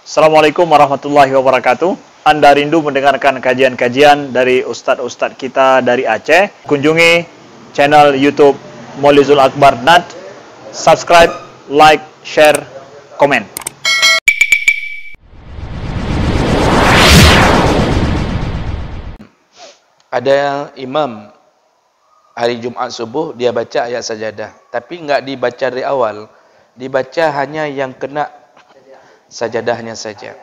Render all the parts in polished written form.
Assalamualaikum warahmatullahi wabarakatuh. Anda rindu mendengarkan kajian-kajian dari ustadz-ustadz kita dari Aceh? Kunjungi channel YouTube Maulizul Akbar NAD. Subscribe, like, share, komen. Ada imam hari Jumat subuh dia baca ayat sajadah, tapi enggak dibaca dari awal, dibaca hanya yang kena sajadahnya saja.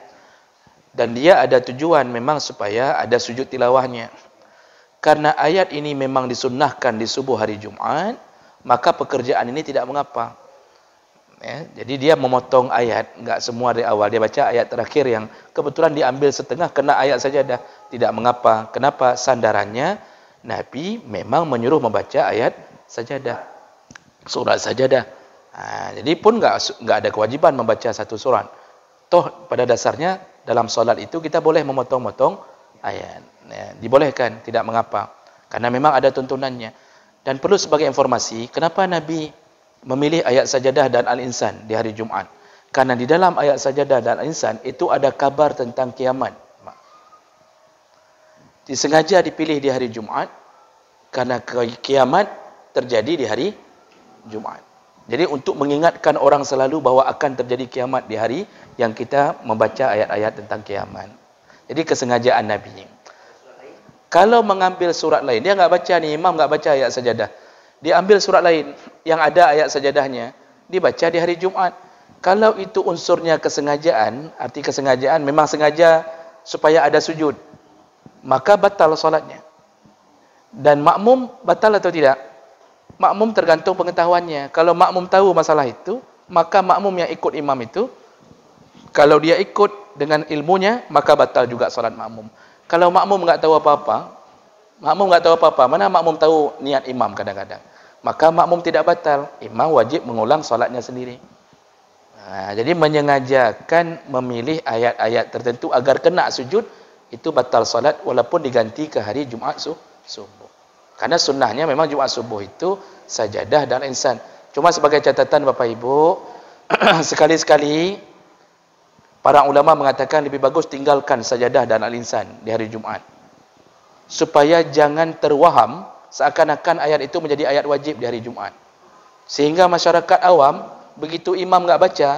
Dan dia ada tujuan memang supaya ada sujud tilawahnya. Karena ayat ini memang disunnahkan di subuh hari Jumat, maka pekerjaan ini tidak mengapa. Ya, jadi dia memotong ayat, enggak semua dari awal, dia baca ayat terakhir yang kebetulan diambil setengah kena ayat sajadah, tidak mengapa. Kenapa? Sandarannya Nabi memang menyuruh membaca ayat sajadah, surat sajadah. Jadi pun enggak ada kewajiban membaca satu surat. Toh pada dasarnya dalam solat itu kita boleh memotong-motong ayat. Ya, dibolehkan, tidak mengapa. Karena memang ada tuntunannya. Dan perlu sebagai informasi, kenapa Nabi memilih ayat sajadah dan Al-Insan di hari Jumat? Karena di dalam ayat sajadah dan Al-Insan itu ada kabar tentang kiamat. Disengaja dipilih di hari Jumat karena kiamat terjadi di hari Jumat. Jadi untuk mengingatkan orang selalu bahawa akan terjadi kiamat di hari yang kita membaca ayat-ayat tentang kiamat. Jadi kesengajaan Nabi. Kalau mengambil surat lain, dia enggak baca ni, imam enggak baca ayat sajadah. Dia ambil surat lain yang ada ayat sajadahnya, dibaca di hari Jumat. Kalau itu unsurnya kesengajaan, arti kesengajaan memang sengaja supaya ada sujud, maka batal solatnya. Dan makmum batal atau tidak? Makmum tergantung pengetahuannya. Kalau makmum tahu masalah itu, maka makmum yang ikut imam itu, kalau dia ikut dengan ilmunya, maka batal juga solat makmum. Kalau makmum enggak tahu apa-apa, mana makmum tahu niat imam kadang-kadang, maka makmum tidak batal, imam wajib mengulang solatnya sendiri. Jadi menyengajakan memilih ayat-ayat tertentu agar kena sujud, itu batal solat walaupun diganti ke hari Jumat subuh. Karena sunnahnya memang Jumat subuh itu sajadah dan insan. Cuma sebagai catatan Bapak Ibu, sekali-sekali para ulama mengatakan lebih bagus tinggalkan sajadah dan al-insan di hari Jumat. Supaya jangan terwaham seakan-akan ayat itu menjadi ayat wajib di hari Jumat. Sehingga masyarakat awam, begitu imam enggak baca,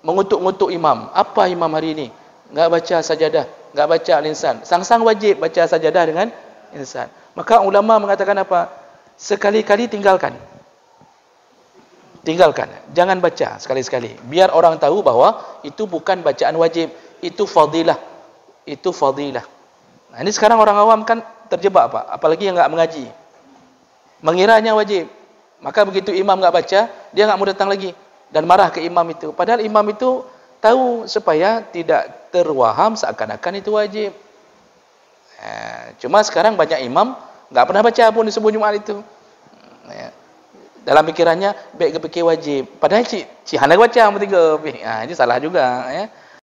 mengutuk-ngutuk imam. Apa imam hari ini? Enggak baca sajadah, enggak baca al-insan. Sang-sang wajib baca sajadah dengan insan. Maka ulama mengatakan apa? Sekali-kali tinggalkan. Tinggalkan. Jangan baca sekali-sekali. Biar orang tahu bahawa itu bukan bacaan wajib. Itu fadilah. Itu fadilah. Nah, ini sekarang orang awam kan terjebak apa? Apalagi yang enggak mengaji. Mengiranya wajib. Maka begitu imam enggak baca, dia enggak mau datang lagi. Dan marah ke imam itu. Padahal imam itu tahu supaya tidak terwaham seakan-akan itu wajib. Cuma sekarang banyak imam enggak pernah baca pun di subuh Jumat itu. Dalam pikirannya baik ke fikir wajib. Padahal cik hendak baca bertiga. Ini salah juga, ya.